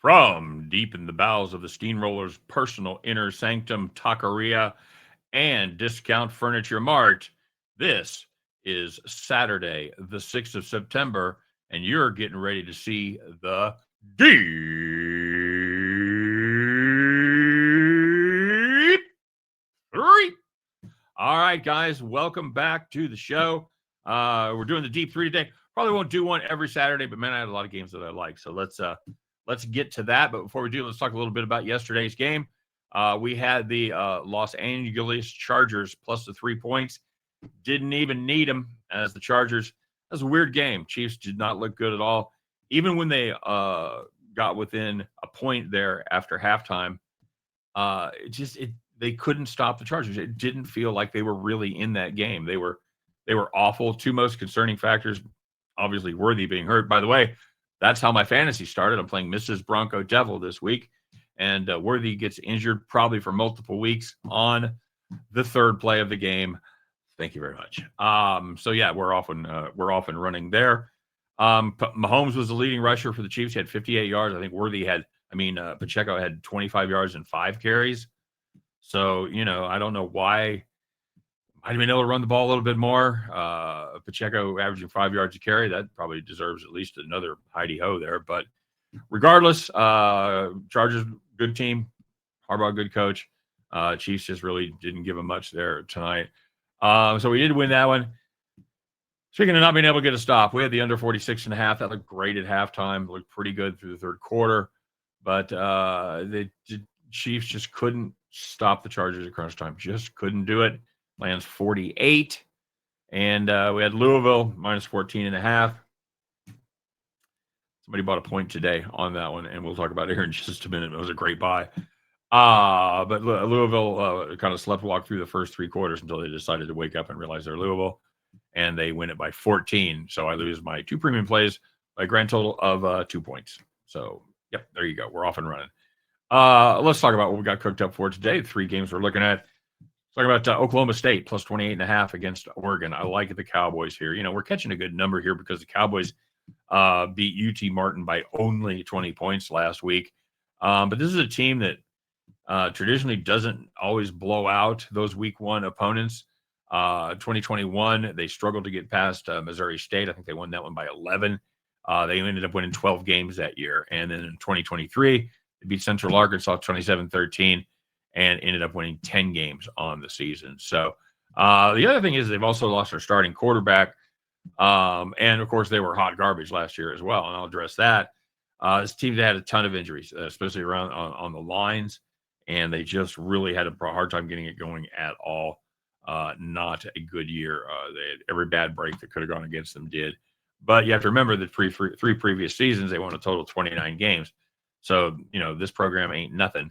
From deep in the bowels of the Steamroller's personal inner sanctum, Taqueria, and Discount Furniture Mart, this is Saturday, the 6th of September, and you're getting ready to see the Deep Three. All right, guys, welcome back to the show. We're doing the Deep Three today. Probably won't do one every Saturday, but man, I had a lot of games that I like. So let's get to that. But before we do, let's talk a little bit about yesterday's game. We had the Los Angeles Chargers plus the 3 points. Didn't even need them as the Chargers. That was a weird game. Chiefs did not look good at all. Even when they got within a point there after halftime, they couldn't stop the Chargers. It didn't feel like they were really in that game. They were awful. Two most concerning factors, obviously Worthy being hurt. By the way, that's how my fantasy started. I'm playing Mrs. Bronco Devil this week, and Worthy gets injured probably for multiple weeks on the third play of the game. Thank you very much. So yeah, we're off and running there. Mahomes was the leading rusher for the Chiefs. He had 58 yards. I think Pacheco had 25 yards and 5 carries. So, I don't know why. Might have been able to run the ball a little bit more. Pacheco averaging 5 yards a carry. That probably deserves at least another hidey-ho there. But regardless, Chargers, good team. Harbaugh, good coach. Chiefs just really didn't give him much there tonight. So we did win that one. Speaking of not being able to get a stop, we had the under 46.5. That looked great at halftime. Looked pretty good through the third quarter. But the Chiefs just couldn't stop the Chargers at crunch time. Just couldn't do it. Lands 48. And we had Louisville minus 14.5. Somebody bought a point today on that one, and we'll talk about it here in just a minute. It was a great buy. But Louisville kind of sleptwalked through the first 3 quarters until they decided to wake up and realize they're Louisville, and they win it by 14. So I lose my 2 premium plays by a grand total of 2 points. So, yep, there you go. We're off and running. Let's talk about what we got cooked up for today. 3 games we're looking at. Talking about Oklahoma State plus 28.5 against Oregon. I like the Cowboys here. We're catching a good number here because the Cowboys beat UT Martin by only 20 points last week. But this is a team that traditionally doesn't always blow out those week 1 opponents. 2021, they struggled to get past Missouri State. I think they won that one by 11. They ended up winning 12 games that year. And then in 2023, they beat Central Arkansas 27-13 and ended up winning 10 games on the season. So the other thing is they've also lost their starting quarterback. And, of course, they were hot garbage last year as well, and I'll address that. This team had a ton of injuries, especially around on the lines, and they just really had a hard time getting it going at all. Not a good year. They had every bad break that could have gone against them did. But you have to remember that 3 previous seasons, they won a total of 29 games. So, this program ain't nothing.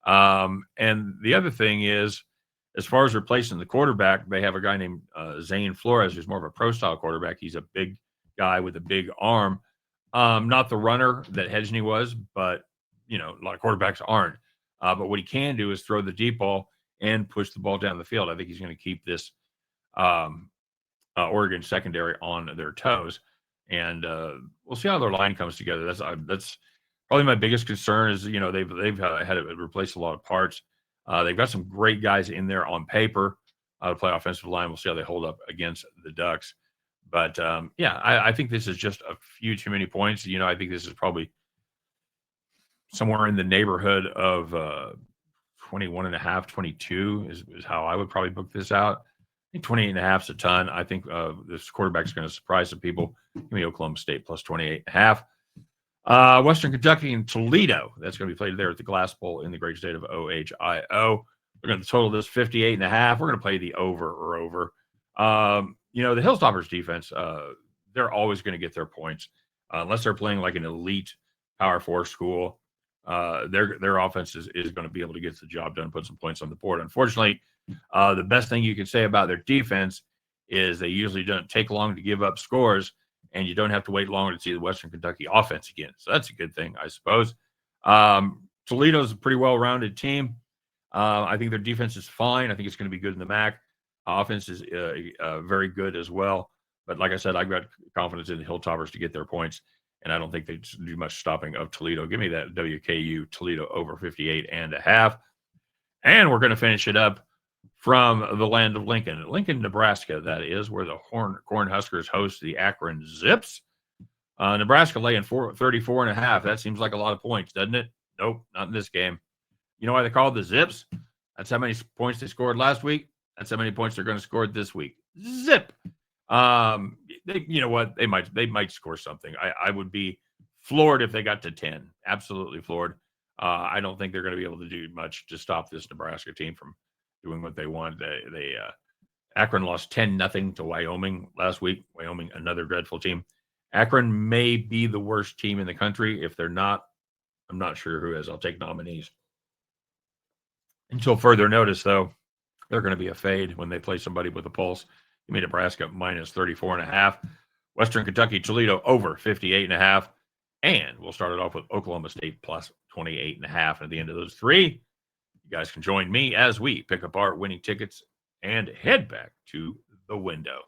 And the other thing is, as far as replacing the quarterback, they have a guy named Zane Flores, who's more of a pro-style quarterback. He's a big guy with a big arm. Not the runner that Hedgney was, but, a lot of quarterbacks aren't. But what he can do is throw the deep ball and push the ball down the field. I think he's going to keep this Oregon secondary on their toes. And we'll see how their line comes together. That's probably my biggest concern is, they've had to replace a lot of parts. They've got some great guys in there on paper to play offensive line. We'll see how they hold up against the Ducks. But, I think this is just a few too many points. I think this is probably somewhere in the neighborhood of 21.5, 22 is how I would probably book this out. I think 28.5 is a ton. I think this quarterback's going to surprise some people. Give me Oklahoma State plus 28.5. Western Kentucky and Toledo. That's going to be played there at the Glass Bowl in the great state of Ohio. We're going to total this 58.5. We're going to play the over. The Hilltoppers defense, they're always going to get their points unless they're playing like an elite Power 4 school. Their offense is going to be able to get the job done, put some points on the board. Unfortunately, the best thing you can say about their defense is they usually don't take long to give up scores, and you don't have to wait longer to see the Western Kentucky offense again. So that's a good thing, I suppose. Toledo's a pretty well-rounded team. I think their defense is fine. I think it's going to be good in the MAC. Offense is very good as well. But like I said, I've got confidence in the Hilltoppers to get their points. and I don't think they do much stopping of Toledo. Give me that WKU Toledo over 58.5. And we're going to finish it up from the land of Lincoln, Nebraska, that is, where the Cornhuskers host the Akron Zips. Nebraska laying 34.5. That seems like a lot of points, doesn't it? Nope, not in this game. You know why they called the Zips? That's how many points they scored last week. That's how many points they're going to score this week. Zip. You know what? They might score something. I would be floored if they got to 10. Absolutely floored. I don't think they're going to be able to do much to stop this Nebraska team from doing what they want. Akron lost 10-0 to Wyoming last week. Wyoming, another dreadful team. Akron may be the worst team in the country. If they're not, I'm not sure who is. I'll take nominees. Until further notice, though, they're going to be a fade when they play somebody with a pulse. You made Nebraska minus 34.5. Western Kentucky, Toledo over 58.5. And we'll start it off with Oklahoma State plus 28.5. And at the end of those three, you guys can join me as we pick up our winning tickets and head back to the window.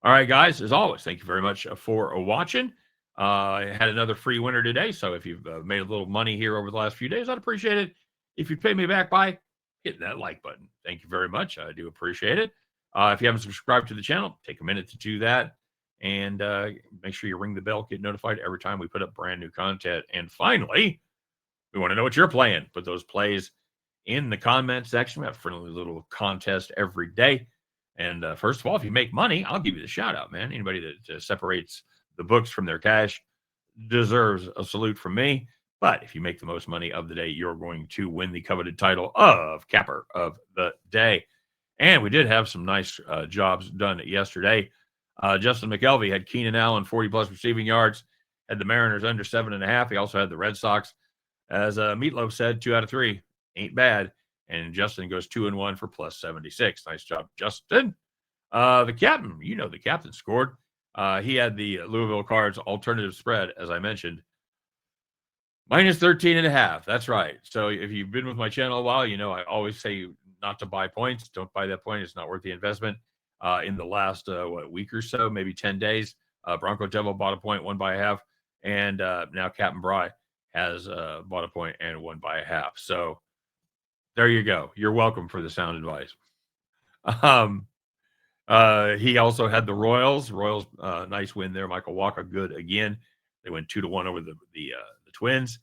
All right, guys, as always, thank you very much for watching. I had another free winner today, so if you've made a little money here over the last few days, I'd appreciate it if you'd pay me back by hitting that like button. Thank you very much. I do appreciate it. If you haven't subscribed to the channel, take a minute to do that. And make sure you ring the bell, get notified every time we put up brand new content. And finally, we want to know what you're playing. Put those plays in the comment section. We have a friendly little contest every day. And first of all, if you make money, I'll give you the shout out, man. Anybody that separates the books from their cash deserves a salute from me. But if you make the most money of the day, you're going to win the coveted title of Capper of the Day. And we did have some nice jobs done yesterday. Justin McKelvey had Keenan Allen 40-plus receiving yards, had the Mariners under 7.5. He also had the Red Sox. As Meatloaf said, 2 out of 3 ain't bad. And Justin goes 2-1 for plus 76. Nice job, Justin. The captain, the captain scored. He had the Louisville Cards alternative spread, as I mentioned, minus 13.5. That's right. So if you've been with my channel a while, I always say not to buy points. Don't buy that point. It's not worth the investment. In the last, week or so, maybe 10 days, Bronco Devil bought a point, won by a half. And now Captain Bry has bought a point and won by a half. So there you go. You're welcome for the sound advice. He also had the Royals. Royals, nice win there. Michael Walker, good again. They went 2-1 over the Twins.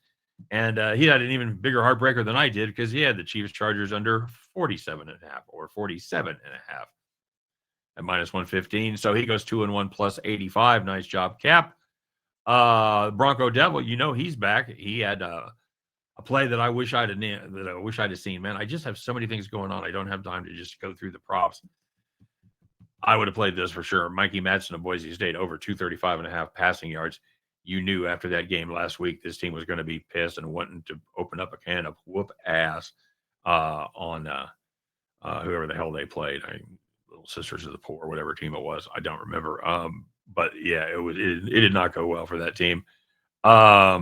And he had an even bigger heartbreaker than I did because he had the Chiefs Chargers under 47.5 or 47.5 at minus 115. So he goes 2-1 plus 85. Nice job, Cap. Bronco Devil, he's back. He had a play that I wish I'd have seen. Man, I just have so many things going on. I don't have time to just go through the props. I would have played this for sure. Mikey Madsen of Boise State over 235.5 passing yards. You knew after that game last week, this team was going to be pissed and wanting to open up a can of whoop ass on whoever the hell they played. Little Sisters of the Poor, whatever team it was. I don't remember. But yeah, it did not go well for that team. Yeah,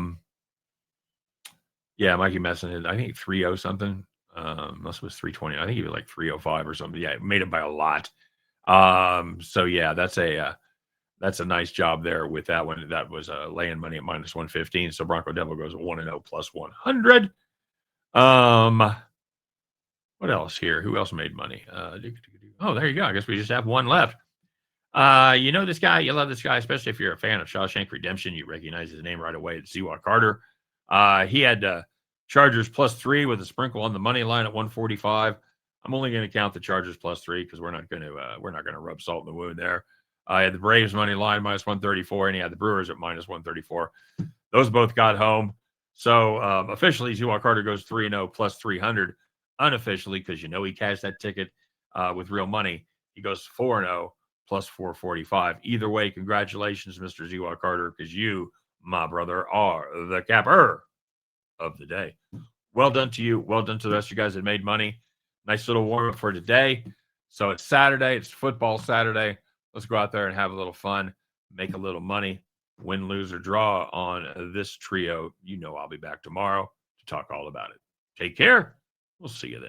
Mikey Madsen had, I think, 3-0 something. Unless it was 320. I think he was like 305 or something. Yeah, made it by a lot. So yeah, that's a nice job there with that one. That was laying money at minus 115. So Bronco Devil goes 1-0 plus 100. What else here? Who else made money? Oh, there you go. I guess we just have one left. This guy, you love this guy, especially if you're a fan of Shawshank Redemption. You recognize his name right away. It's Ziwa Carter. He had Chargers plus 3 with a sprinkle on the money line at 145. I'm only going to count the Chargers plus 3 because we're not going to rub salt in the wound there. I had the Braves money line minus 134, and he had the Brewers at minus 134. Those both got home. So officially, Ziwa Carter goes 3-0 plus 300. Unofficially, because he cashed that ticket with real money, he goes 4-0 plus 445. Either way, congratulations, Mr. Ziwa Carter, because you, my brother, are the capper of the day. Well done to you. Well done to the rest of you guys that made money. Nice little warm-up for today. So it's Saturday. It's football Saturday. Let's go out there and have a little fun, make a little money, win, lose, or draw on this trio. I'll be back tomorrow to talk all about it. Take care. We'll see you then.